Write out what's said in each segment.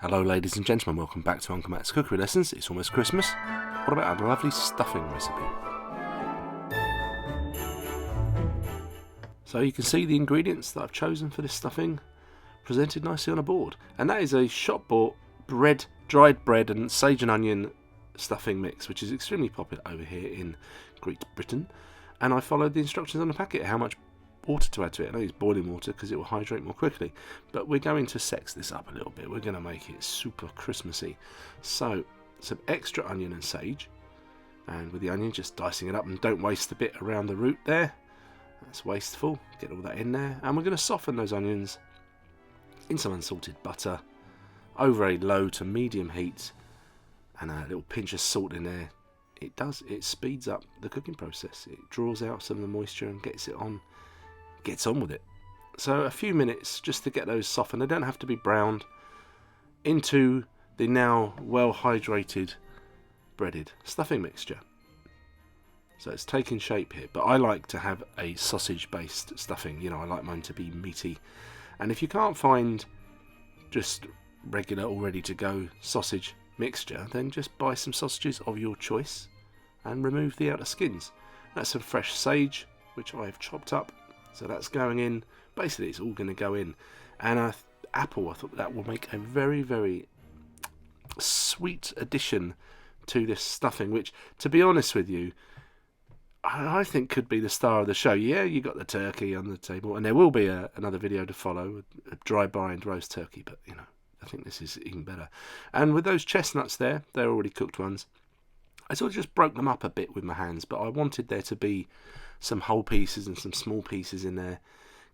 Hello ladies and gentlemen, welcome back to Uncle Matt's Cookery Lessons. It's almost Christmas. What about a lovely stuffing recipe? So you can see the ingredients that I've chosen for this stuffing presented nicely on a board. And that is a shop-bought dried bread and sage and onion stuffing mix, which is extremely popular over here in Great Britain. And I followed the instructions on the packet, how much water to add to it. I know it's boiling water because it will hydrate more quickly, but we're going to sex this up a little bit. We're going to make it super Christmassy. So some extra onion and sage, and with the onion just dicing it up, and don't waste the bit around the root there, that's wasteful. Get all that in there, and we're going to soften those onions in some unsalted butter over a low to medium heat, and a little pinch of salt in there. It speeds up the cooking process. It draws out some of the moisture and gets on with it. So a few minutes just to get those softened. They don't have to be browned, into the now well hydrated breaded stuffing mixture. So it's taking shape here, but I like to have a sausage based stuffing. I like mine to be meaty, and if you can't find just regular or ready to go sausage mixture, then just buy some sausages of your choice and remove the outer skins. That's some fresh sage which I've chopped up. So that's going in. Basically, it's all going to go in. And apple, I thought that will make a very, very sweet addition to this stuffing, which, to be honest with you, I think could be the star of the show. Yeah, you got the turkey on the table, and there will be another video to follow, a dry brined roast turkey, but, I think this is even better. And with those chestnuts there, they're already cooked ones. I sort of just broke them up a bit with my hands, but I wanted there to be some whole pieces and some small pieces in there.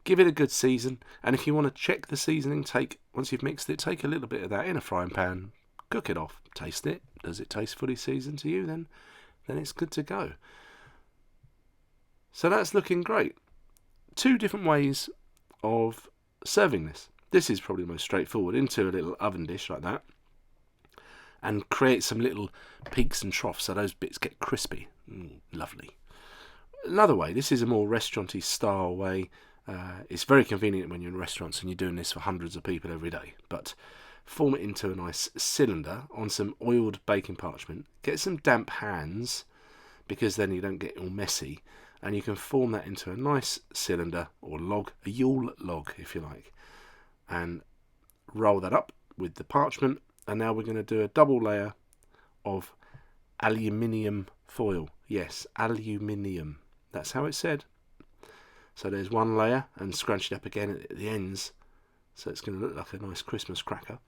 Give it a good season, and if you want to check the seasoning, once you've mixed it, take a little bit of that in a frying pan, cook it off, taste it. Does it taste fully seasoned to you? Then it's good to go. So that's looking great. Two different ways of serving this. This is probably the most straightforward, into a little oven dish like that, and create some little peaks and troughs so those bits get crispy. Lovely. Another way, this is a more restaurant-y style way. It's very convenient when you're in restaurants and you're doing this for hundreds of people every day. But form it into a nice cylinder on some oiled baking parchment. Get some damp hands, because then you don't get all messy. And you can form that into a nice cylinder or log, a Yule log if you like. And roll that up with the parchment. And now we're going to do a double layer of aluminium foil. Yes, aluminium. That's how it's said. So there's one layer, and scrunch it up again at the ends, so it's going to look like a nice Christmas cracker.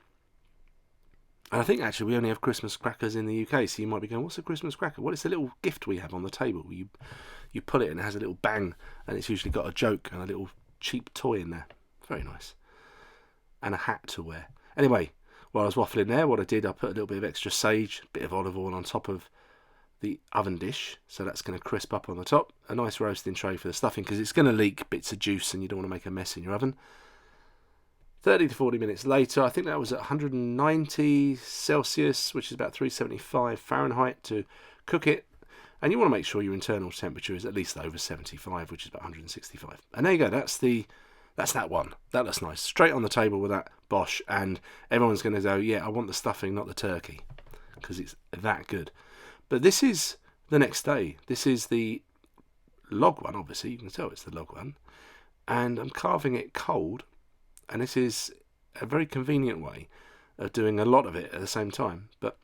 And I think actually we only have Christmas crackers in the UK, so you might be going, what's a Christmas cracker? Well, it's a little gift we have on the table. You pull it and it has a little bang, and it's usually got a joke and a little cheap toy in there. Very nice. And a hat to wear. Anyway, while I was waffling there, what I did, I put a little bit of extra sage, a bit of olive oil on top of the oven dish, so that's going to crisp up on the top. A nice roasting tray for the stuffing, because it's going to leak bits of juice and you don't want to make a mess in your oven. 30 to 40 minutes later, I think that was at 190 Celsius, which is about 375 Fahrenheit, to cook it. And you want to make sure your internal temperature is at least over 75, which is about 165. And there you go, that's that one. That looks nice. Straight on the table with that bosh, and everyone's going to go, yeah, I want the stuffing, not the turkey, because it's that good. But this is the next day. This is the log one, obviously. You can tell it's the log one. And I'm carving it cold. And this is a very convenient way of doing a lot of it at the same time. But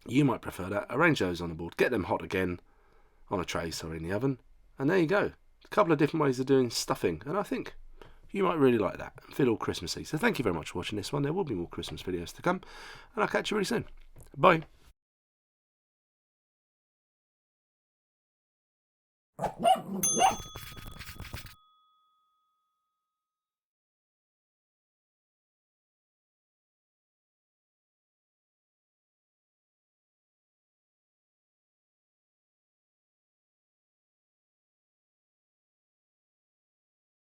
you might prefer that. Arrange those on the board. Get them hot again on a tray, in the oven. And there you go. A couple of different ways of doing stuffing. And I think you might really like that and feel all Christmassy. So thank you very much for watching this one. There will be more Christmas videos to come. And I'll catch you really soon. Bye.